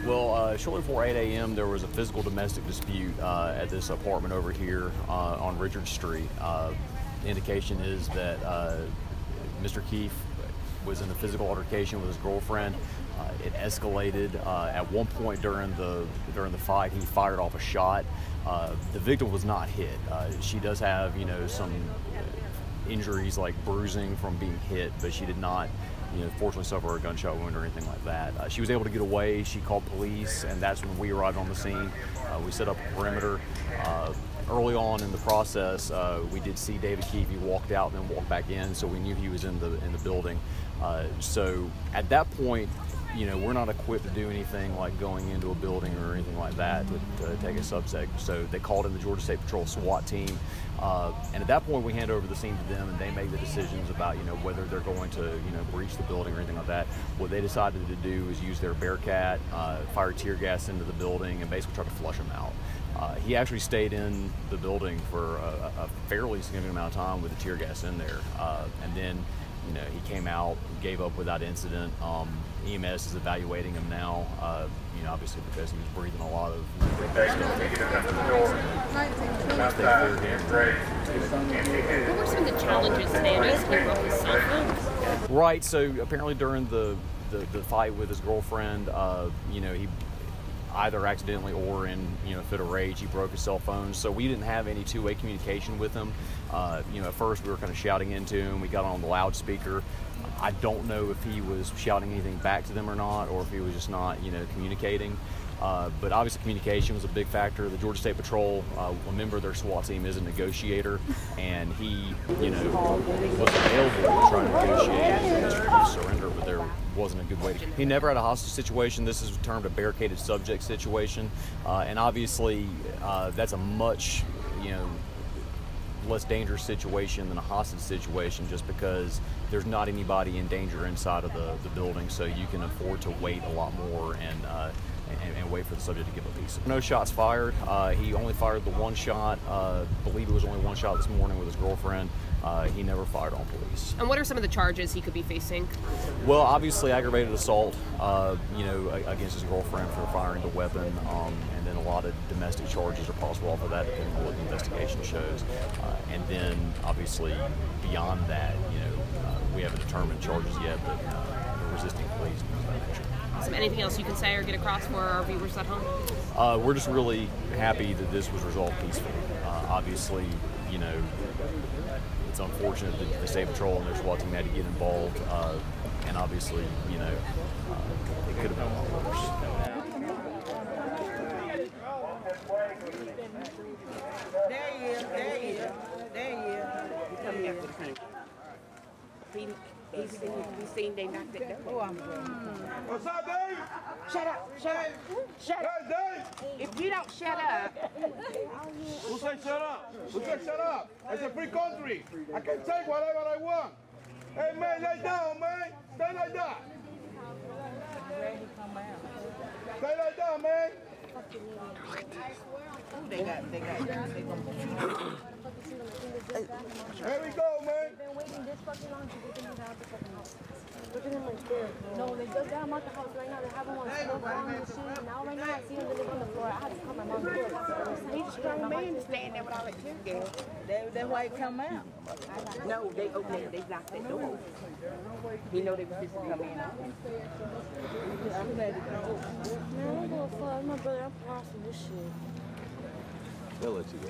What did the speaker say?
Well, shortly before 8 a.m., there was a physical domestic dispute at this apartment over here on Richard Street. The indication is that Mr. Keefe was in a physical altercation with his girlfriend. It escalated. At one point during the fight, he fired off a shot. The victim was not hit. She does have, some injuries like bruising from being hit, but she did not, fortunately suffer a gunshot wound or anything like that. She was able to get away. She called police, and that's when we arrived on the scene. We set up a perimeter. Early on in the process, we did see David Keefe. He walked out and then walked back in, so we knew he was in the building. So at that point, we're not equipped to do anything like going into a building or anything like that to take a subsect. So they called in the Georgia State Patrol SWAT team, and at that point we hand over the scene to them, and they make the decisions about whether they're going to breach the building or anything like that. What they decided to do is use their Bearcat, fire tear gas into the building, and basically try to flush him out. He actually stayed in the building for a fairly significant amount of time with the tear gas in there, and then he came out, gave up without incident. EMS is evaluating him now, obviously because he was breathing a lot of What were some of the challenges today? I noticed he broke his cell phone. Right, so apparently during the fight with his girlfriend, he either accidentally or in a fit of rage, he broke his cell phone. So we didn't have any two-way communication with him. At first we were kind of shouting into him. We got on the loudspeaker. I don't know if he was shouting anything back to them or not, or if he was just not, communicating. But obviously communication was a big factor. The Georgia State Patrol, a member of their SWAT team, is a negotiator, and he, was available to try to negotiate and surrender, but there wasn't a good way to. He never had a hostage situation. This is termed a barricaded subject situation, and obviously that's a much, less dangerous situation than a hostage situation, just because there's not anybody in danger inside of the building, so you can afford to wait a lot more and wait for the subject to give a piece. No shots fired. He only fired the one shot. Believe it was only one shot this morning with his girlfriend. He never fired on police. And what are some of the charges he could be facing? Well, obviously aggravated assault, against his girlfriend for firing the weapon, and then a lot of domestic charges are possible off of that, depending on what the investigation shows. And then, obviously, beyond that, we haven't determined charges yet, but resisting police and things of that nature. Awesome. Anything else you can say or get across for our viewers at home? We're just really happy that this was resolved peacefully. Obviously, it's unfortunate that the State Patrol and their SWAT team had to get involved, and obviously, it could have been a lot worse. There he is. He's coming after the paint. He's seen they knocked it down. What's up, Dave? Shut up. Hey, Dave! If you don't shut up. Who said shut up? Who said shut up? It's a free country. I can take whatever I want. Hey, man, lay down, man. Stay like that. Stay like that, man. They got. Here we go, man. Been waiting this fucking long to get them out the fucking house. Look at him like there. No, they're out the house right now. They're having one smoke on and shit. Now right now I see them living on the floor. I had to call my mom. He's a strong man to stand there with all that tear gas. That's why he come out. No, they opened it. They locked that door. He know they was just come in. I'm glad to go. Man, I'm going to fuck my brother. I'm past this shit. They'll let you go.